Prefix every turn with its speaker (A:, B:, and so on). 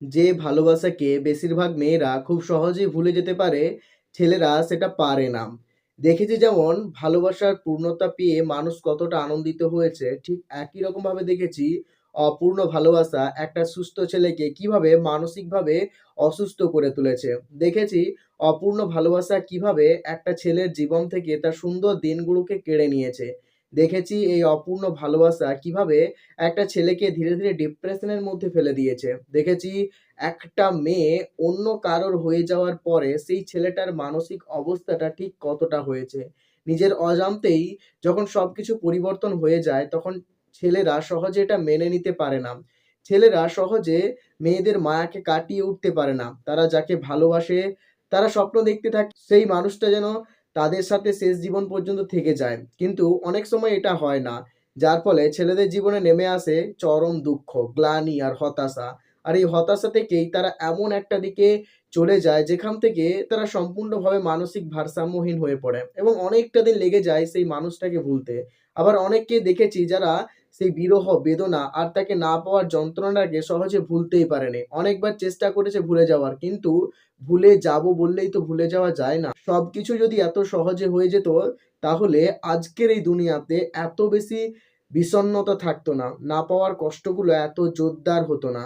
A: যে ভালোবাসাকে বেশিরভাগ মেয়েরা খুব সহজেই ভুলে যেতে পারে, ছেলেরা সেটা পারে না। দেখেছি যেমন ভালোবাসার পূর্ণতা পেয়ে মানুষ কতটা আনন্দিত হয়েছে, ঠিক একই রকমভাবে দেখেছি অপূর্ণ ভালোবাসা একটা সুস্থ ছেলেকে কিভাবে মানসিকভাবে অসুস্থ করে তুলেছে। দেখেছি অপূর্ণ ভালোবাসা কিভাবে একটা ছেলের জীবন থেকে তার সুন্দর দিনগুলোকে কেড়ে নিয়েছে। দেখেছি এই অপূর্ণ ভালোবাসা কিভাবে একটা ছেলেকে ধীরে, ধীরে ডিপ্রেশনের মধ্যে ফেলে দিয়েছে। দেখেছি একটা মেয়ে অন্য কারোর হয়ে যাওয়ার পরে সেই ছেলেটার মানসিক অবস্থাটা ঠিক কতটা হয়েছে। নিজের অজান্তেই যখন সবকিছু পরিবর্তন হয়ে যায় তখন ছেলেরা সহজে এটা মেনে নিতে পারে না। ছেলেরা সহজে মেয়েদের মায়াকে কাটিয়ে উঠতে পারে না। তারা যাকে ভালোবাসে তারা স্বপ্ন দেখতে থাকে সেই মানুষটা যেন তাদের সাথে শেষ জীবন পর্যন্ত থেকে যায়। কিন্তু অনেক সময় এটা হয় না। যার ফলে ছেলেদের জীবনে নেমে আসে চরম দুঃখ, গ্লানি আর হতাশা। আর এই হতাশা থেকেই তারা এমন একটা দিকে চলে যায় যেখান থেকে তারা সম্পূর্ণভাবে মানসিক ভারসাম্যহীন হয়ে পড়ে এবং অনেকটা দিন লেগে যায় সেই মানুষটাকে ভুলতে। আবার অনেককে দেখেছি যারা সেই বিরহ বেদনা আর তাকে না পাওয়ার যন্ত্রণাটাকে সহজে ভুলতেই পারেনি। অনেকবার চেষ্টা করেছে ভুলে যাওয়ার, কিন্তু ভুলে যাবো বললেই তো ভুলে যাওয়া যায় না। সবকিছু যদি এত সহজে হয়ে যেত তাহলে আজকের এই দুনিয়াতে এত বেশি বিষণ্ণতা থাকতো না। না পাওয়ার কষ্টগুলো এত জোরদার হতো না।